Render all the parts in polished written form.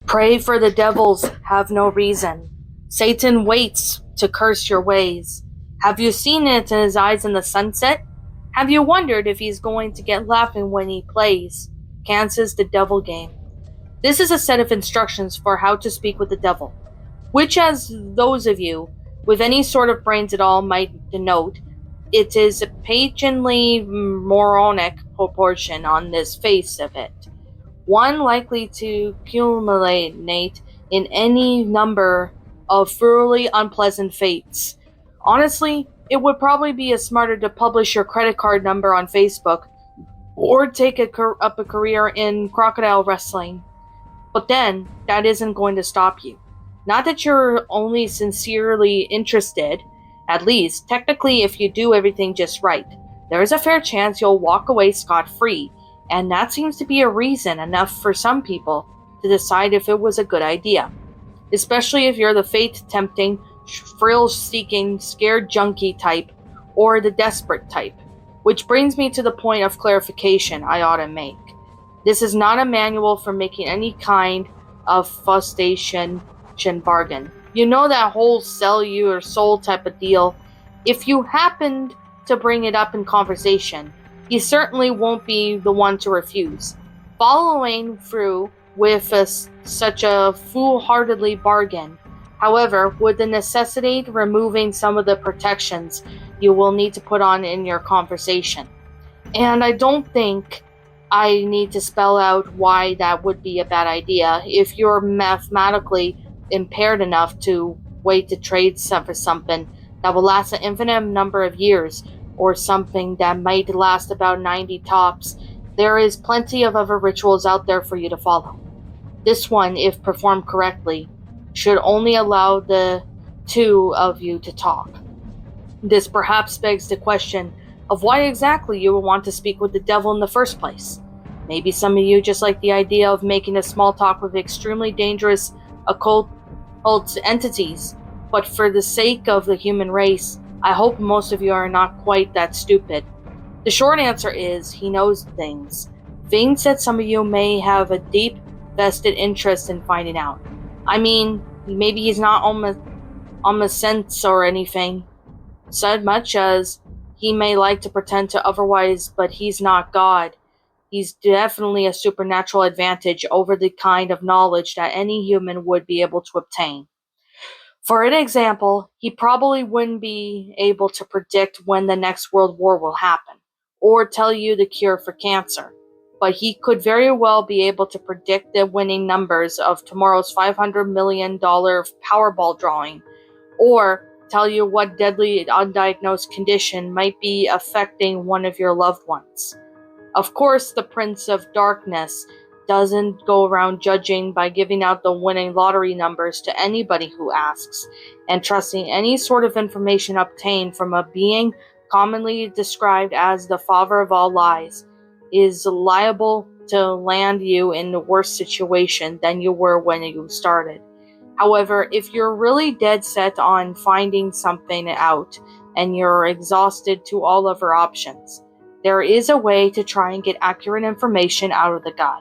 Pray for the devils have no reason. Satan waits to curse your ways. Have you seen it in his eyes in the sunset? Have you wondered if he's going to get laughing when he plays? Kansas the Devil Game. This is a set of instructions for how to speak with the devil, which, as those of you with any sort of brains at all might denote, it is a patently moronic proportion on this face of it, one likely to culminate in any number of thoroughly unpleasant fates. Honestly, it would probably be smarter to publish your credit card number on Facebook or take up a career in crocodile wrestling. But then, that isn't going to stop you. Not that you're only sincerely interested, at least, technically, if you do everything just right. There is a fair chance you'll walk away scot-free, and that seems to be a reason enough for some people to decide if it was a good idea. Especially if you're the fate-tempting, thrill-seeking, scared junkie type, or the desperate type. Which brings me to the point of clarification I ought to make. This is not a manual for making any kind of frustration bargain. You know that whole sell your soul type of deal. If you happened to bring it up in conversation, you certainly won't be the one to refuse. Following through with such a foolhardily bargain, however, would necessitate removing some of the protections you will need to put on in your conversation. And I don't think I need to spell out why that would be a bad idea if you're mathematically impaired enough to wait to trade for something that will last an infinite number of years, or something that might last about 90 tops. There is plenty of other rituals out there for you to follow. This one, if performed correctly, should only allow the two of you to talk. This perhaps begs the question of why exactly you would want to speak with the devil in the first place. Maybe some of you just like the idea of making a small talk with extremely dangerous occult entities, but for the sake of the human race, I hope most of you are not quite that stupid. The short answer is, he knows things. Things that some of you may have a deep, vested interest in finding out. I mean, maybe he's not omniscient or anything, so much as he may like to pretend to otherwise, but he's not God. He's definitely a supernatural advantage over the kind of knowledge that any human would be able to obtain. For an example, he probably wouldn't be able to predict when the next world war will happen, or tell you the cure for cancer, but he could very well be able to predict the winning numbers of tomorrow's $500 million Powerball drawing, or tell you what deadly undiagnosed condition might be affecting one of your loved ones. Of course, the Prince of Darkness doesn't go around judging by giving out the winning lottery numbers to anybody who asks, and trusting any sort of information obtained from a being commonly described as the father of all lies is liable to land you in a worse situation than you were when you started. However, if you're really dead set on finding something out and you're exhausted to all other options, there is a way to try and get accurate information out of the guy.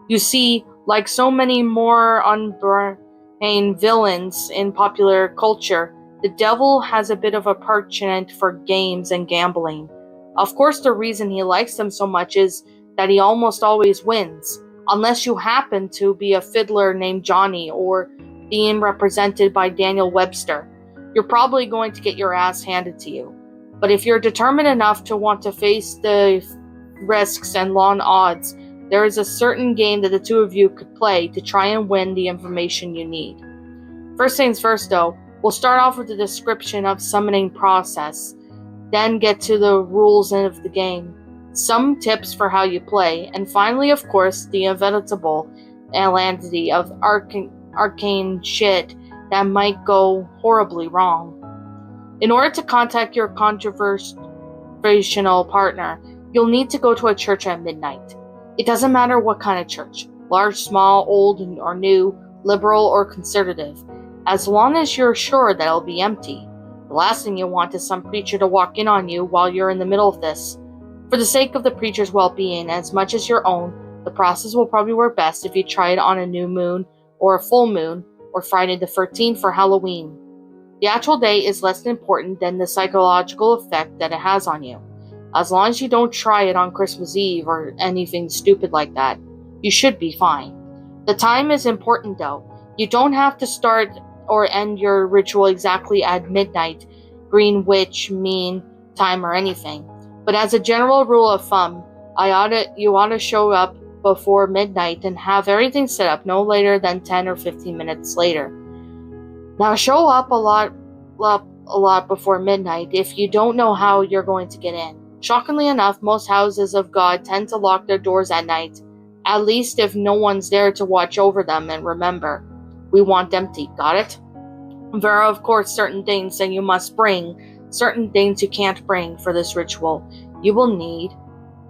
You see, like so many more unbrained villains in popular culture, the devil has a bit of a penchant for games and gambling. Of course, the reason he likes them so much is that he almost always wins, unless you happen to be a fiddler named Johnny or being represented by Daniel Webster. You're probably going to get your ass handed to you. But if you're determined enough to want to face the risks and long odds, there is a certain game that the two of you could play to try and win the information you need. First things first though, we'll start off with the description of summoning process, then get to the rules of the game, some tips for how you play, and finally, of course, the inevitable entity of arcane shit that might go horribly wrong. In order to contact your conversational partner, you'll need to go to a church at midnight. It doesn't matter what kind of church, large, small, old or new, liberal or conservative, as long as you're sure that it'll be empty. The last thing you want is some preacher to walk in on you while you're in the middle of this. For the sake of the preacher's well-being as much as your own, the process will probably work best if you try it on a new moon or a full moon, or Friday the 13th for Halloween. The actual day is less important than the psychological effect that it has on you. As long as you don't try it on Christmas Eve or anything stupid like that, you should be fine. The time is important though. You don't have to start or end your ritual exactly at midnight, Greenwich Mean Time or anything. But as a general rule of thumb, you ought to show up before midnight and have everything set up no later than 10 or 15 minutes later. Now show up a lot before midnight if you don't know how you're going to get in. Shockingly enough, most houses of God tend to lock their doors at night, at least if no one's there to watch over them. And remember, we want empty, got it? There are of course certain things that you must bring, certain things you can't bring for this ritual. You will need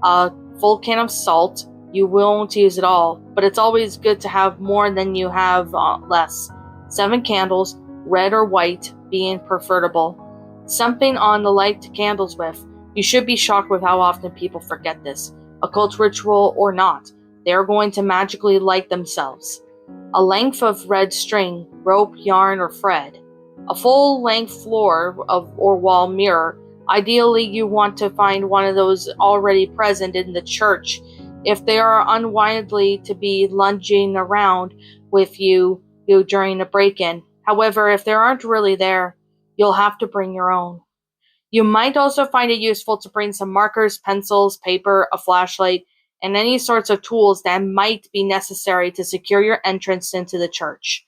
a full can of salt. You won't use it all, but it's always good to have more than you have less. 7 candles, red or white being preferable. Something on the light to candles with. You should be shocked with how often people forget this. Occult ritual or not, they are going to magically light themselves. A length of red string, rope, yarn, or thread. A full-length floor or wall mirror. Ideally, you want to find one of those already present in the church, if they are unwindly to be lunging around with you during a break-in. However, if they aren't really there, you'll have to bring your own. You might also find it useful to bring some markers, pencils, paper, a flashlight, and any sorts of tools that might be necessary to secure your entrance into the church.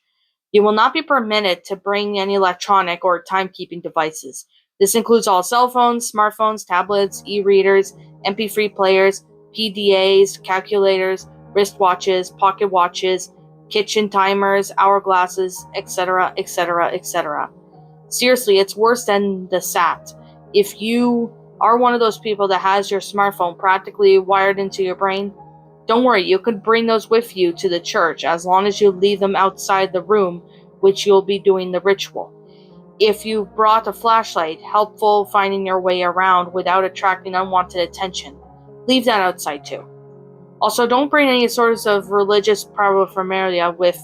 You will not be permitted to bring any electronic or timekeeping devices. This includes all cell phones, smartphones, tablets, e-readers, MP3 players, PDAs, calculators, wristwatches, pocket watches, kitchen timers, hourglasses, etc., etc., etc. Seriously, it's worse than the SAT. If you are one of those people that has your smartphone practically wired into your brain, don't worry, you could bring those with you to the church as long as you leave them outside the room which you'll be doing the ritual. If you brought a flashlight, helpful finding your way around without attracting unwanted attention, leave that outside too. Also, don't bring any sorts of religious paraphernalia with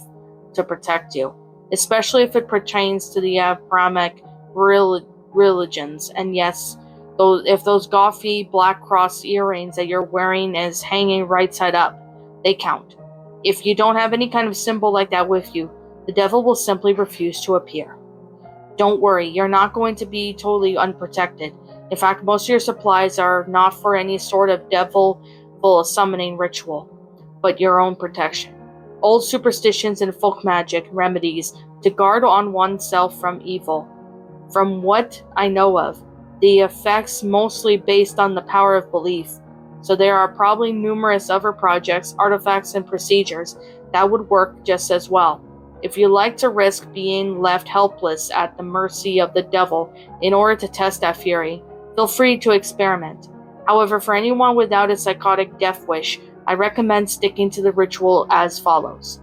to protect you, especially if it pertains to the Abrahamic religions. And yes, if those gaudy black cross earrings that you're wearing is hanging right side up, they count. If you don't have any kind of symbol like that with you, the devil will simply refuse to appear. Don't worry, you're not going to be totally unprotected. In fact, most of your supplies are not for any sort of devil summoning ritual, but your own protection. Old superstitions and folk magic remedies to guard on oneself from evil. From what I know of, the effects mostly based on the power of belief, so there are probably numerous other projects, artifacts, and procedures that would work just as well. If you like to risk being left helpless at the mercy of the devil in order to test that fury, feel free to experiment. However, for anyone without a psychotic death wish, I recommend sticking to the ritual as follows.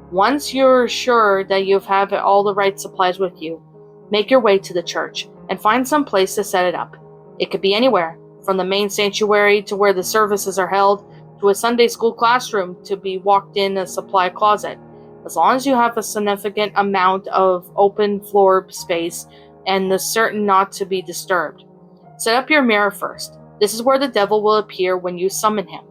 Once you're sure that you have all the right supplies with you, make your way to the church and find some place to set it up. It could be anywhere, from the main sanctuary to where the services are held, to a Sunday school classroom to be walked in a supply closet. As long as you have a significant amount of open floor space and is certain not to be disturbed. Set up your mirror first. This is where the devil will appear when you summon him.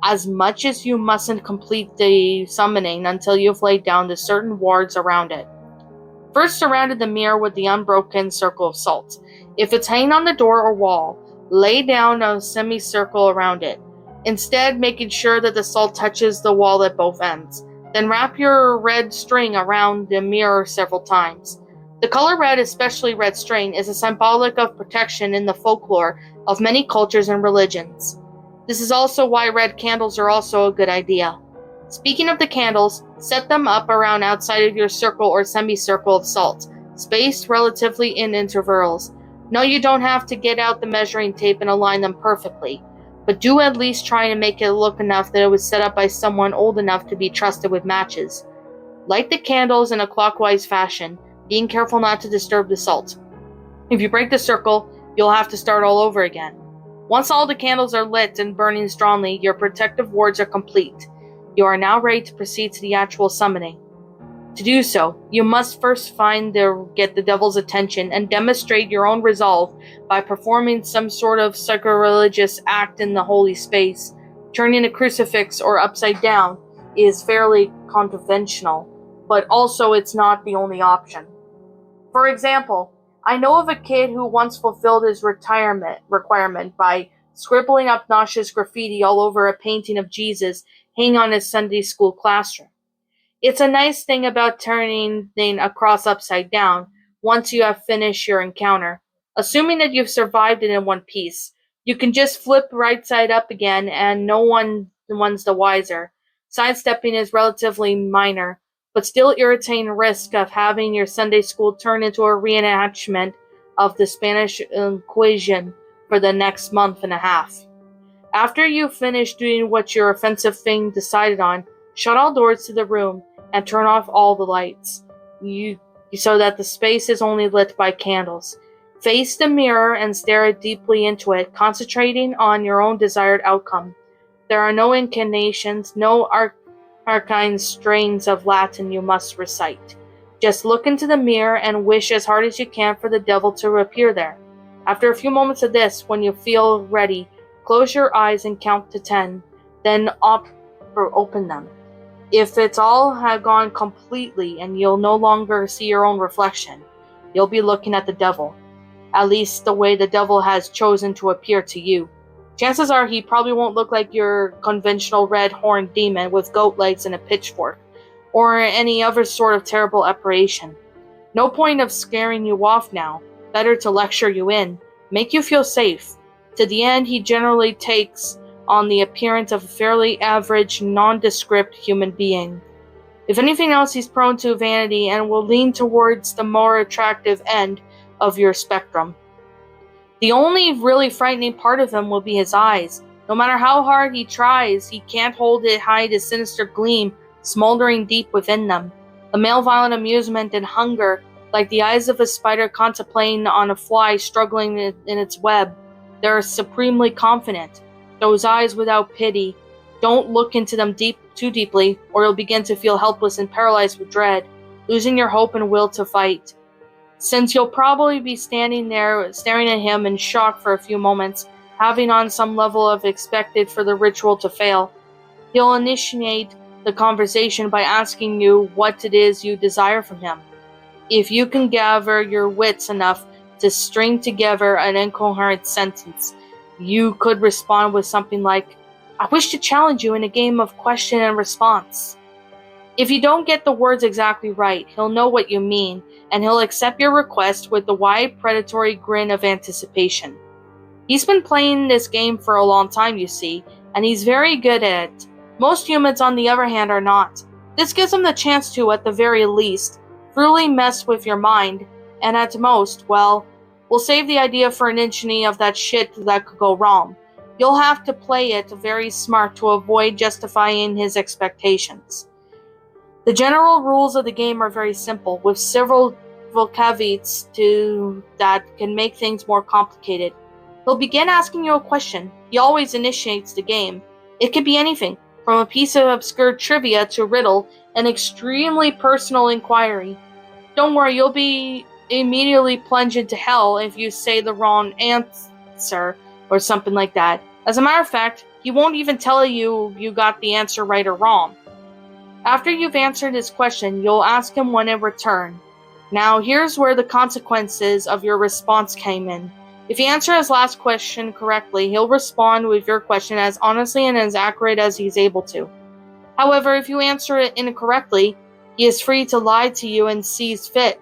As much as you mustn't complete the summoning until you've laid down the certain wards around it. First, surround the mirror with the unbroken circle of salt. If it's hanging on the door or wall, lay down a semicircle around it, instead making sure that the salt touches the wall at both ends. Then wrap your red string around the mirror several times. The color red, especially red string, is a symbolic of protection in the folklore of many cultures and religions. This is also why red candles are also a good idea. Speaking of the candles, set them up around outside of your circle or semicircle of salt, spaced relatively in intervals. No, you don't have to get out the measuring tape and align them perfectly, but do at least try to make it look enough that it was set up by someone old enough to be trusted with matches. Light the candles in a clockwise fashion, being careful not to disturb the salt. If you break the circle, you'll have to start all over again. Once all the candles are lit and burning strongly, your protective wards are complete. You are now ready to proceed to the actual summoning. To do so, you must first get the devil's attention and demonstrate your own resolve by performing some sort of sacrilegious act in the holy space. Turning a crucifix or upside down is fairly conventional, but also it's not the only option. For example, I know of a kid who once fulfilled his retirement requirement by scribbling obnoxious graffiti all over a painting of Jesus hanging on his Sunday school classroom. It's a nice thing about turning a cross upside down once you have finished your encounter. Assuming that you've survived it in one piece, you can just flip right side up again and no one's the wiser. Sidestepping is relatively minor, but still irritating risk of having your Sunday school turn into a reenactment of the Spanish Inquisition for the next month and a half. After you finish doing what your offensive thing decided on, shut all doors to the room and turn off all the lights, so that the space is only lit by candles. Face the mirror and stare deeply into it, concentrating on your own desired outcome. There are no incantations, no arcane strains of Latin you must recite. Just look into the mirror and wish as hard as you can for the devil to appear there. After a few moments of this, when you feel ready, close your eyes and count to 10, then open them. If it's all had gone completely and you'll no longer see your own reflection, you'll be looking at the devil. At least the way the devil has chosen to appear to you. Chances are he probably won't look like your conventional red-horned demon with goat legs and a pitchfork, or any other sort of terrible apparition. No point of scaring you off now. Better to lecture you in, make you feel safe. To the end, he generally takes on the appearance of a fairly average, nondescript human being. If anything else, he's prone to vanity and will lean towards the more attractive end of your spectrum. The only really frightening part of him will be his eyes. No matter how hard he tries, he can't hide his sinister gleam smoldering deep within them. The malevolent amusement and hunger, like the eyes of a spider contemplating on a fly struggling in its web. They're supremely confident. Those eyes without pity. Don't look into them too deeply, or you'll begin to feel helpless and paralyzed with dread, losing your hope and will to fight. Since you'll probably be standing there staring at him in shock for a few moments, having on some level of expected for the ritual to fail, he'll initiate the conversation by asking you what it is you desire from him. If you can gather your wits enough to string together an incoherent sentence, you could respond with something like, "I wish to challenge you in a game of question and response." If you don't get the words exactly right, he'll know what you mean, and he'll accept your request with the wide, predatory grin of anticipation. He's been playing this game for a long time, you see, and he's very good at it. Most humans, on the other hand, are not. This gives him the chance to, at the very least, really mess with your mind, and at most, well, we'll save the idea for an inchiny of that shit that could go wrong. You'll have to play it very smart to avoid justifying his expectations. The general rules of the game are very simple, with several caveats that can make things more complicated. He'll begin asking you a question. He always initiates the game. It could be anything, from a piece of obscure trivia to a riddle, an extremely personal inquiry. Don't worry, you'll be immediately plunged into hell if you say the wrong answer or something like that. As a matter of fact, he won't even tell you got the answer right or wrong. After you've answered his question, you'll ask him one in return. Now, here's where the consequences of your response came in. If you answer his last question correctly, he'll respond with your question as honestly and as accurate as he's able to. However, if you answer it incorrectly, he is free to lie to you and sees fit.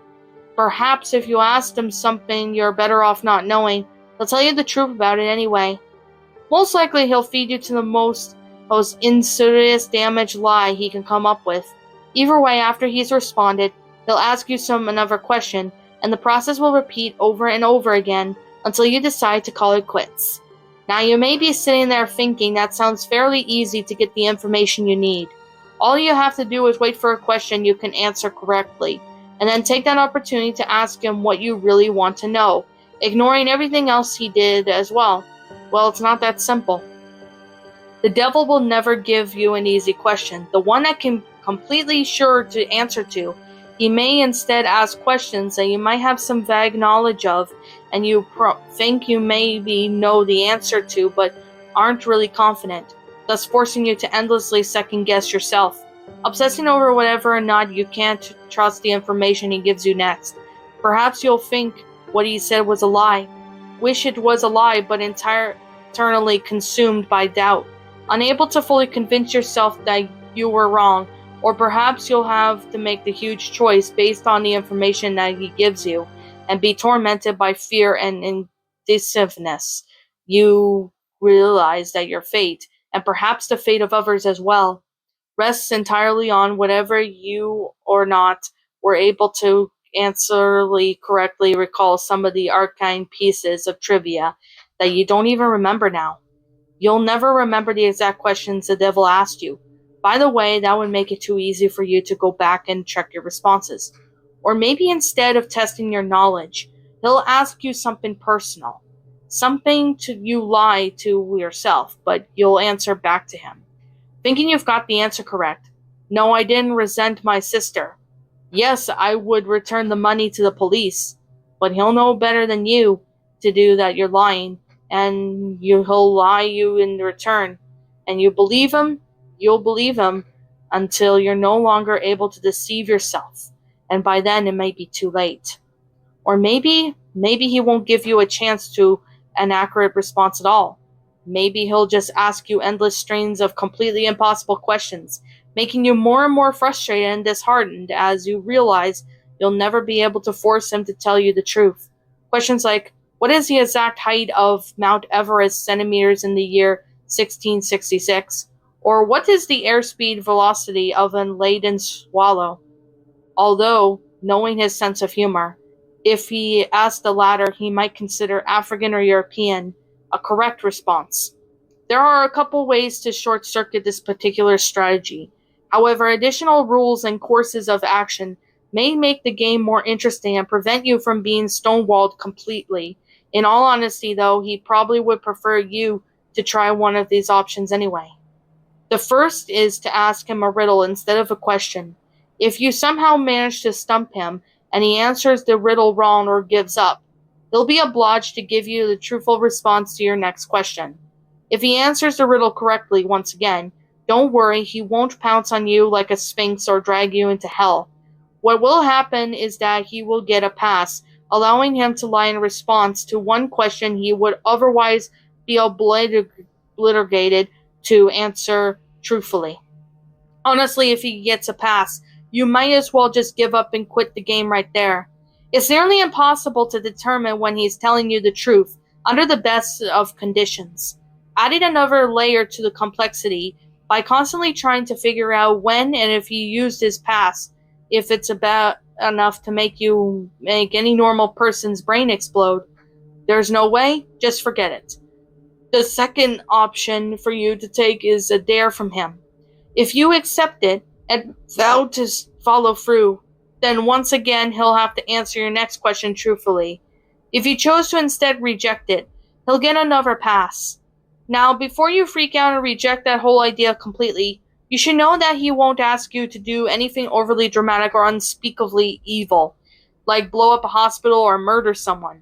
Perhaps if you asked him something you're better off not knowing, he'll tell you the truth about it anyway. Most likely he'll feed you to the most insidious damaged lie he can come up with. Either way, after he's responded, he'll ask you another question, and the process will repeat over and over again until you decide to call it quits. Now you may be sitting there thinking that sounds fairly easy to get the information you need. All you have to do is wait for a question you can answer correctly, and then take that opportunity to ask him what you really want to know, ignoring everything else he did as well. Well, it's not that simple. The devil will never give you an easy question. The one that can completely sure to answer to He may instead ask questions that you might have some vague knowledge of, and you think you maybe know the answer to, but aren't really confident, thus forcing you to endlessly second-guess yourself, obsessing over whether or not you can't trust the information he gives you next. Perhaps you'll think what he said was a lie, wish it was a lie, but internally consumed by doubt, unable to fully convince yourself that you were wrong. Or perhaps you'll have to make the huge choice based on the information that he gives you, and be tormented by fear and indecisiveness. You realize that your fate, and perhaps the fate of others as well, rests entirely on whatever you or not were able to answerly correctly recall some of the arcane pieces of trivia that you don't even remember now. You'll never remember the exact questions the devil asked you. By the way, that would make it too easy for you to go back and check your responses. Or maybe instead of testing your knowledge, he'll ask you something personal. Something to you lie to yourself, but you'll answer back to him, thinking you've got the answer correct. No, I didn't resent my sister. Yes, I would return the money to the police, but he'll know better than you to do that you're lying, and he'll lie you in return. And you'll believe him until you're no longer able to deceive yourself. And by then it might be too late. Or maybe he won't give you a chance to an accurate response at all. Maybe he'll just ask you endless strings of completely impossible questions, making you more and more frustrated and disheartened as you realize you'll never be able to force him to tell you the truth. Questions like, what is the exact height of Mount Everest centimeters in the year 1666? Or what is the airspeed velocity of an laden swallow? Although, knowing his sense of humor, if he asked the latter, he might consider African or European a correct response. There are a couple ways to short circuit this particular strategy. However, additional rules and courses of action may make the game more interesting and prevent you from being stonewalled completely. In all honesty, though, he probably would prefer you to try one of these options anyway. The first is to ask him a riddle instead of a question. If you somehow manage to stump him and he answers the riddle wrong or gives up, he'll be obliged to give you the truthful response to your next question. If he answers the riddle correctly once again, don't worry, he won't pounce on you like a sphinx or drag you into hell. What will happen is that he will get a pass, allowing him to lie in response to one question he would otherwise be obligated to answer truthfully. Honestly, if he gets a pass, you might as well just give up and quit the game right there. It's nearly impossible to determine when he's telling you the truth under the best of conditions. Adding another layer to the complexity by constantly trying to figure out when and if he used his pass, if it's about enough to make any normal person's brain explode. There's no way, just forget it. The second option for you to take is a dare from him. If you accept it and vow to follow through, then once again he'll have to answer your next question truthfully. If you chose to instead reject it, he'll get another pass. Now, before you freak out and reject that whole idea completely, you should know that he won't ask you to do anything overly dramatic or unspeakably evil, like blow up a hospital or murder someone.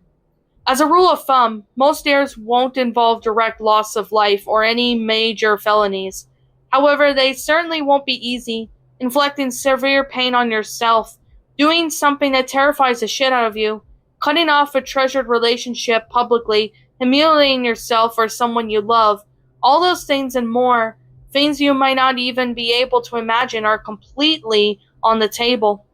As a rule of thumb, most dares won't involve direct loss of life or any major felonies. However, they certainly won't be easy, inflicting severe pain on yourself, doing something that terrifies the shit out of you, cutting off a treasured relationship publicly, humiliating yourself or someone you love. All those things and more, things you might not even be able to imagine, are completely on the table.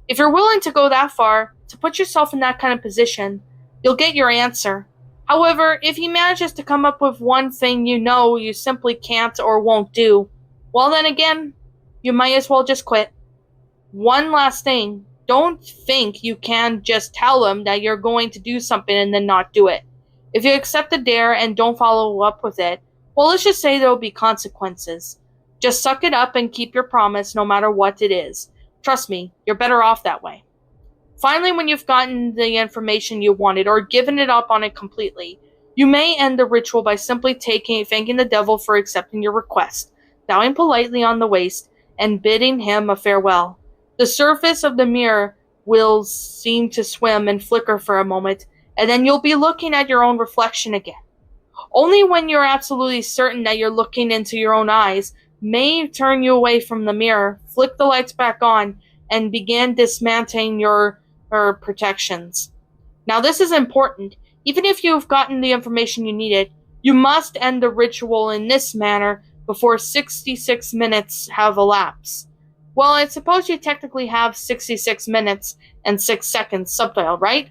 If you're willing to go that far, to put yourself in that kind of position, you'll get your answer. However, if he manages to come up with one thing you know you simply can't or won't do, well then again, you might as well just quit. One last thing, don't think you can just tell him that you're going to do something and then not do it. If you accept the dare and don't follow up with it, well, let's just say there'll be consequences. Just suck it up and keep your promise no matter what it is. Trust me, you're better off that way. Finally, when you've gotten the information you wanted or given it up on it completely, you may end the ritual by simply thanking the devil for accepting your request, bowing politely on the waist, and bidding him a farewell. The surface of the mirror will seem to swim and flicker for a moment, and then you'll be looking at your own reflection again. Only when you're absolutely certain that you're looking into your own eyes may turn you away from the mirror, flick the lights back on, and begin dismantling your protections. Now, this is important. Even if you've gotten the information you needed, you must end the ritual in this manner before 66 minutes have elapsed. Well, I suppose you technically have 66 minutes and 6 seconds subtitled, right?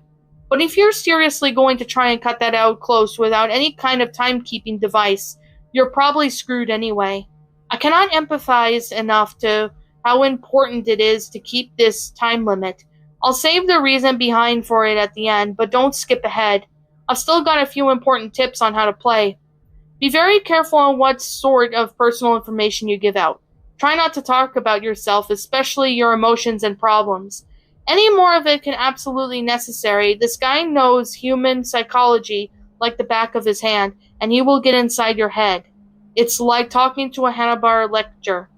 But if you're seriously going to try and cut that out close without any kind of timekeeping device, you're probably screwed anyway. I cannot empathize enough to how important it is to keep this time limit. I'll save the reason behind for it at the end, but don't skip ahead. I've still got a few important tips on how to play. Be very careful on what sort of personal information you give out. Try not to talk about yourself, especially your emotions and problems. Any more of it can absolutely necessary. This guy knows human psychology like the back of his hand, and he will get inside your head. It's like talking to a Hannibal lecture.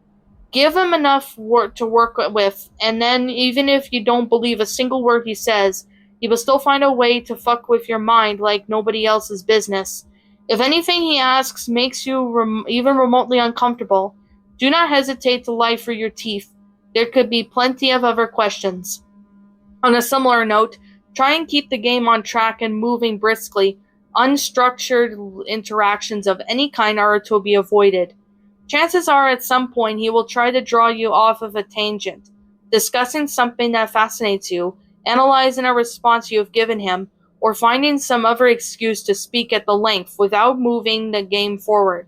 Give him enough work to work with, and then even if you don't believe a single word he says, he will still find a way to fuck with your mind like nobody else's business. If anything he asks makes you even remotely uncomfortable, do not hesitate to lie for your teeth. There could be plenty of other questions. On a similar note, try and keep the game on track and moving briskly. Unstructured interactions of any kind are to be avoided. Chances are at some point he will try to draw you off of a tangent, discussing something that fascinates you, analyzing a response you have given him, or finding some other excuse to speak at the length without moving the game forward.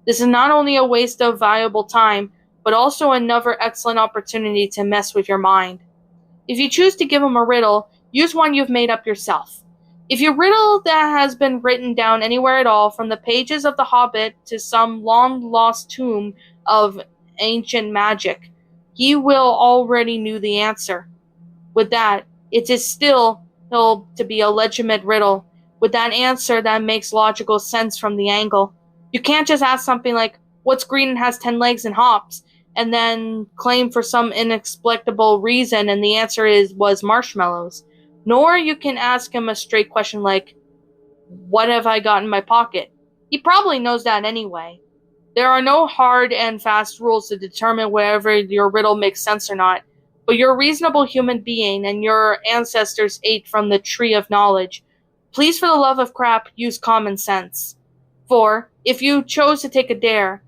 This is not only a waste of valuable time, but also another excellent opportunity to mess with your mind. If you choose to give him a riddle, use one you've made up yourself. If your riddle that has been written down anywhere at all, from the pages of The Hobbit to some long-lost tomb of ancient magic, he will already knew the answer. With that, it is still to be a legitimate riddle, with that answer that makes logical sense from the angle. You can't just ask something like, what's green and has 10 legs and hops, and then claim for some inexplicable reason and the answer was marshmallows. Nor you can ask him a straight question like, what have I got in my pocket? He probably knows that anyway. There are no hard and fast rules to determine whether your riddle makes sense or not, but you're a reasonable human being and your ancestors ate from the tree of knowledge. Please, for the love of crap, use common sense. For, if you chose to take a dare,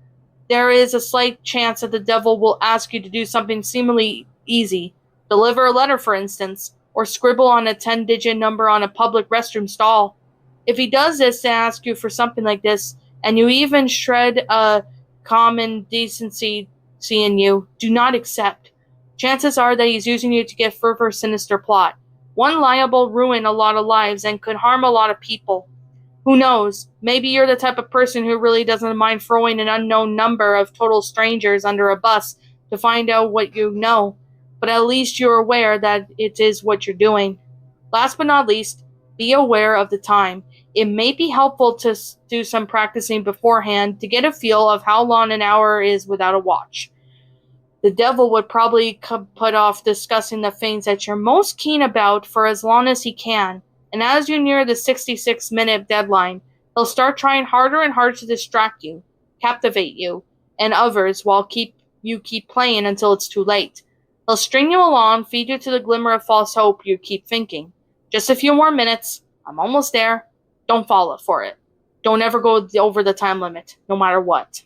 there is a slight chance that the devil will ask you to do something seemingly easy. Deliver a letter, for instance, or scribble on a 10-digit number on a public restroom stall. If he does this to ask you for something like this, and you even shred a common decency in you, do not accept. Chances are that he's using you to get further sinister plot. One lie will ruin a lot of lives and could harm a lot of people. Who knows? Maybe you're the type of person who really doesn't mind throwing an unknown number of total strangers under a bus to find out what you know, but at least you're aware that it is what you're doing. Last but not least, be aware of the time. It may be helpful to do some practicing beforehand to get a feel of how long an hour is without a watch. The devil would probably put off discussing the things that you're most keen about for as long as he can, and as you near the 66-minute deadline, he'll start trying harder and harder to distract you, captivate you, and others while you keep playing until it's too late. He'll string you along, feed you to the glimmer of false hope you keep thinking. Just a few more minutes. I'm almost there. Don't fall for it. Don't ever go over the time limit, no matter what.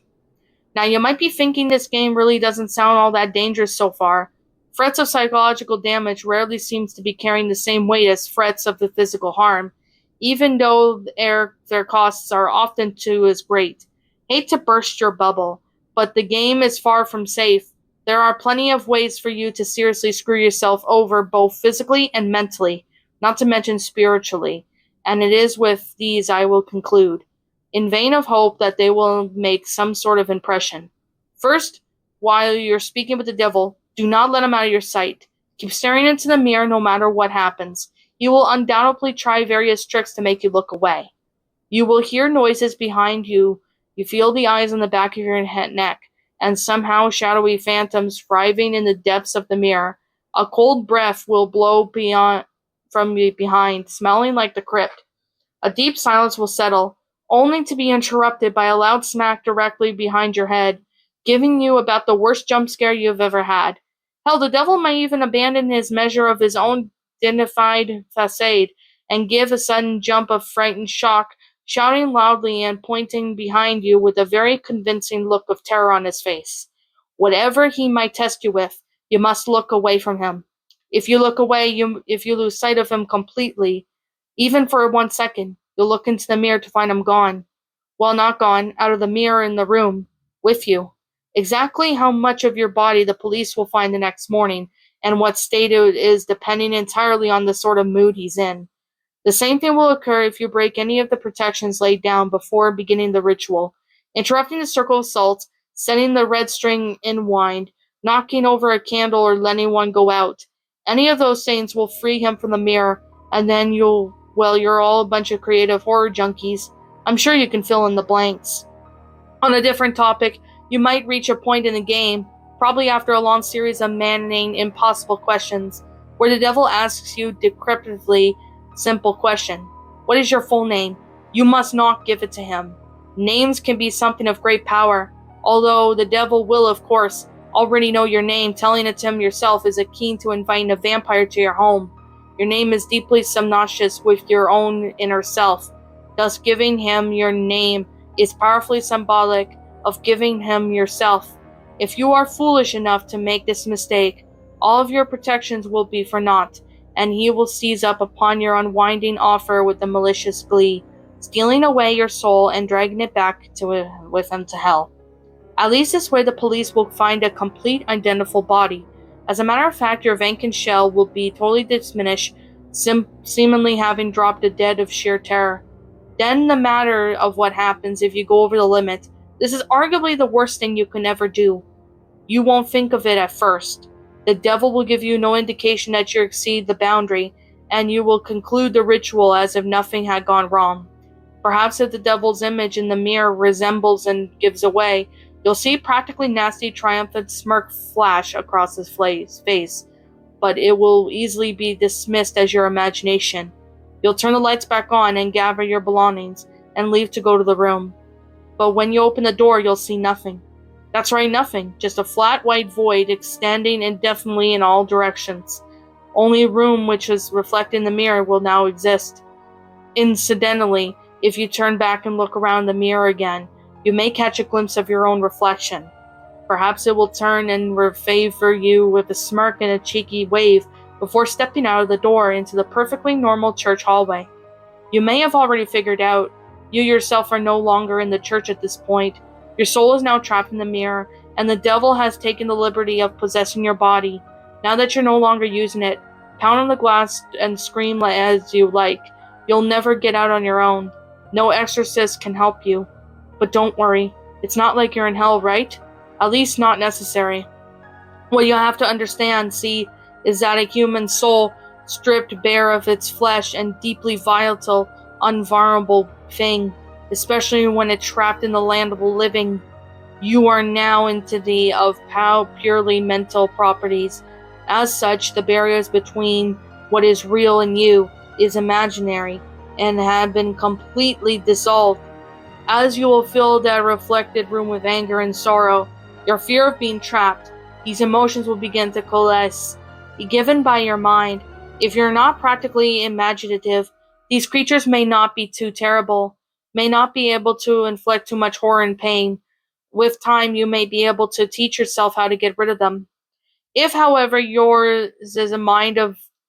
Now, you might be thinking this game really doesn't sound all that dangerous so far. Threats of psychological damage rarely seems to be carrying the same weight as threats of the physical harm, even though their costs are often too as great. Hate to burst your bubble, but the game is far from safe. There are plenty of ways for you to seriously screw yourself over both physically and mentally, not to mention spiritually, and it is with these I will conclude, in vain of hope that they will make some sort of impression. First, while you're speaking with the devil, do not let him out of your sight. Keep staring into the mirror no matter what happens. He will undoubtedly try various tricks to make you look away. You will hear noises behind you. You feel the eyes on the back of your neck, and somehow shadowy phantoms writhing in the depths of the mirror. A cold breath will blow from behind, smelling like the crypt. A deep silence will settle, only to be interrupted by a loud smack directly behind your head, giving you about the worst jump scare you've ever had. Hell, the devil might even abandon his measure of his own dignified facade and give a sudden jump of frightened shock, shouting loudly and pointing behind you with a very convincing look of terror on his face. Whatever he might test you with, you must look away from him. If you look away, if you lose sight of him completely, even for 1 second, you'll look into the mirror to find him gone. Well, not gone, out of the mirror in the room, with you. Exactly how much of your body the police will find the next morning, and what state it is depending entirely on the sort of mood he's in. The same thing will occur if you break any of the protections laid down before beginning the ritual, interrupting the circle of salt, setting the red string in wind, knocking over a candle, or letting one go out. Any of those things will free him from the mirror, and then you're all a bunch of creative horror junkies. I'm sure you can fill in the blanks. On a different topic, you might reach a point in the game, probably after a long series of maddening, impossible questions, where the devil asks you decrepitly simple question. What is your full name? You must not give it to him. Names can be something of great power, although the devil will, of course, already know your name. Telling it to him yourself is akin to inviting a vampire to your home. Your name is deeply synonymous with your own inner self. Thus, giving him your name is powerfully symbolic of giving him yourself. If you are foolish enough to make this mistake, all of your protections will be for naught, and he will seize up upon your unwinding offer with a malicious glee, stealing away your soul and dragging it back with him to hell. At least this way the police will find a complete identical body. As a matter of fact, your vacant shell will be totally diminished, seemingly having dropped dead of sheer terror. Then the matter of what happens if you go over the limit. This is arguably the worst thing you can ever do. You won't think of it at first. The devil will give you no indication that you exceed the boundary, and you will conclude the ritual as if nothing had gone wrong. Perhaps if the devil's image in the mirror resembles and gives away, you'll see practically nasty, triumphant smirk flash across his face, but it will easily be dismissed as your imagination. You'll turn the lights back on and gather your belongings and leave to go to the room. But when you open the door, you'll see nothing. That's right, nothing. Just a flat white void extending indefinitely in all directions. Only a room which is reflected in the mirror will now exist. Incidentally, if you turn back and look around the mirror again, you may catch a glimpse of your own reflection. Perhaps it will turn and favor you with a smirk and a cheeky wave before stepping out of the door into the perfectly normal church hallway. You may have already figured out, you yourself are no longer in the church at this point. Your soul is now trapped in the mirror, and the devil has taken the liberty of possessing your body. Now that you're no longer using it, pound on the glass and scream as you like. You'll never get out on your own. No exorcist can help you. But don't worry, it's not like you're in hell, right? At least not necessary. What you have to understand, see, is that a human soul, stripped bare of its flesh and deeply volatile, unvulnerable thing, especially when it's trapped in the land of the living. You are now entity of purely mental properties. As such, the barriers between what is real and you is imaginary and have been completely dissolved. As you will fill that reflected room with anger and sorrow, your fear of being trapped, these emotions will begin to coalesce, given by your mind. If you're not practically imaginative, these creatures may not be too terrible, may not be able to inflict too much horror and pain. With time, you may be able to teach yourself how to get rid of them. If, however, yours is a mind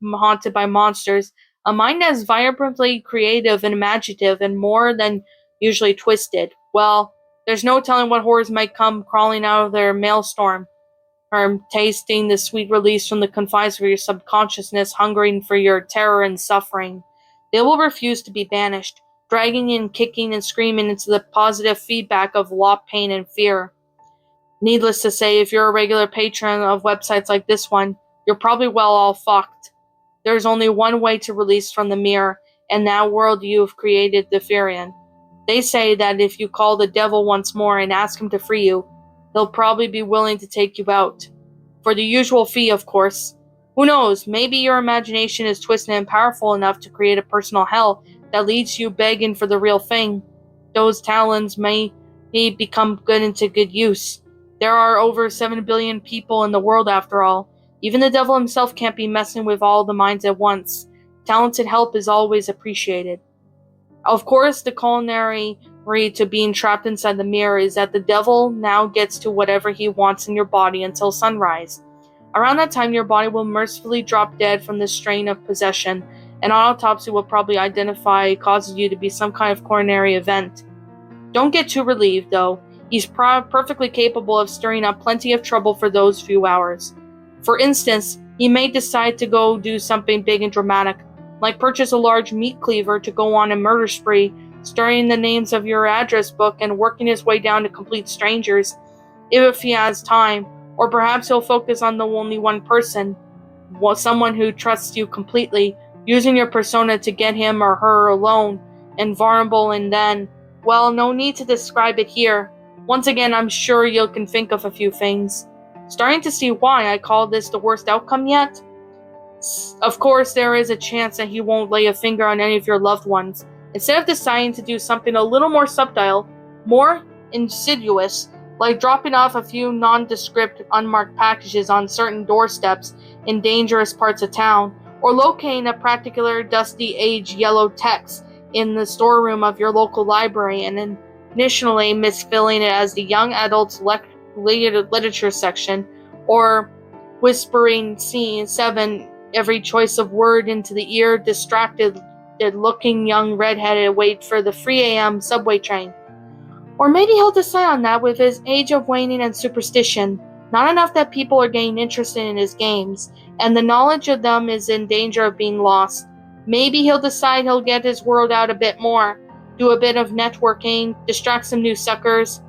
haunted by monsters, a mind that is vibrantly creative and imaginative and more than usually twisted, well, there's no telling what horrors might come crawling out of their maelstrom, or tasting the sweet release from the confines of your subconsciousness, hungering for your terror and suffering. They will refuse to be banished, dragging you and kicking and screaming into the positive feedback of lost pain and fear. Needless to say, if you're a regular patron of websites like this one, you're probably well all fucked. There's only one way to release from the mirror, and that world you've created the fear in. They say that if you call the devil once more and ask him to free you, he'll probably be willing to take you out. For the usual fee, of course. Who knows, maybe your imagination is twisted and powerful enough to create a personal hell that leads you begging for the real thing. Those talents may become good into good use. There are over 7 billion people in the world after all. Even the devil himself can't be messing with all the minds at once. Talented help is always appreciated. Of course, the culinary to being trapped inside the mirror is that the devil now gets to whatever he wants in your body until sunrise. Around that time, your body will mercifully drop dead from the strain of possession. An autopsy will probably identify causes you to be some kind of coronary event. Don't get too relieved, though. He's perfectly capable of stirring up plenty of trouble for those few hours. For instance, he may decide to go do something big and dramatic, like purchase a large meat cleaver to go on a murder spree, stirring the names of your address book and working his way down to complete strangers, if he has time. Or perhaps he'll focus on the only one person, someone who trusts you completely, using your persona to get him or her alone and vulnerable, and then, well, no need to describe it here. Once again, I'm sure you can think of a few things. Starting to see why I call this the worst outcome yet? Of course, there is a chance that he won't lay a finger on any of your loved ones. Instead of deciding to do something a little more subtle, more insidious, like dropping off a few nondescript, unmarked packages on certain doorsteps in dangerous parts of town, or locating a particular dusty aged yellow text in the storeroom of your local library and initially misfilling it as the young adults literature section, or whispering scene 7 every choice of word into the ear distracted looking young redheaded wait for the 3 a.m. subway train. Or maybe he'll decide on that with his age of waning and superstition. Not enough that people are getting interested in his games, and the knowledge of them is in danger of being lost. Maybe he'll decide he'll get his world out a bit more, do a bit of networking, distract some new suckers,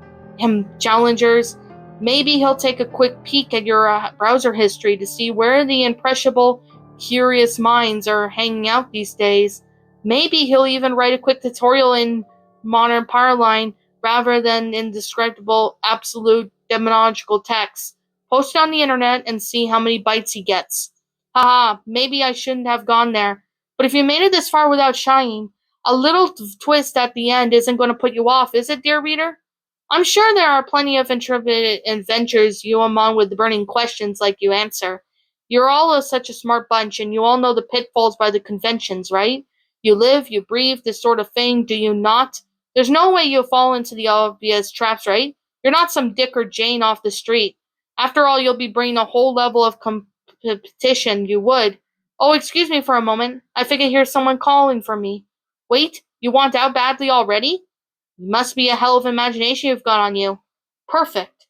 challengers. Maybe he'll take a quick peek at your browser history to see where the impressionable, curious minds are hanging out these days. Maybe he'll even write a quick tutorial in modern Powerline rather than indescribable, absolute, demonological text. Post it on the internet and see how many bites he gets. Haha, maybe I shouldn't have gone there. But if you made it this far without shying, a little twist at the end isn't going to put you off, is it, dear reader? I'm sure there are plenty of intrepid adventures you among with burning questions like you answer. You're all such a smart bunch, and you all know the pitfalls by the conventions, right? You live, you breathe, this sort of thing, do you not? There's no way you'll fall into the obvious traps, right? You're not some Dick or Jane off the street. After all, you'll be bringing a whole level of competition, you would. Oh, excuse me for a moment. I think I hear someone calling for me. Wait, you want out badly already? Must be a hell of imagination you've got on you. Perfect.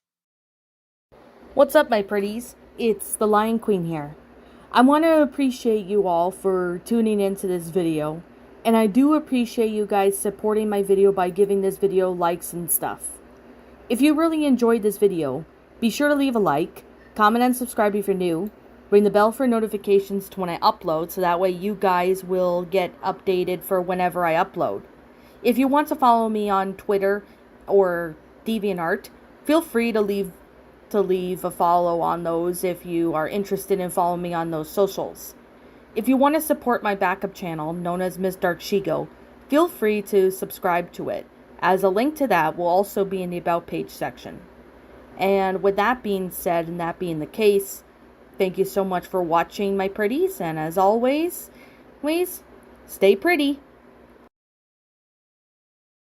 What's up, my pretties? It's the Lion Queen here. I want to appreciate you all for tuning into this video, and I do appreciate you guys supporting my video by giving this video likes and stuff. If you really enjoyed this video, be sure to leave a like, comment and subscribe if you're new, ring the bell for notifications to when I upload so that way you guys will get updated for whenever I upload. If you want to follow me on Twitter or DeviantArt, feel free to leave a follow on those if you are interested in following me on those socials. If you want to support my backup channel, known as Miss Dark Shigo, feel free to subscribe to it, as a link to that will also be in the About page section. And with that being said, and that being the case, thank you so much for watching, my pretties, and as always, please stay pretty.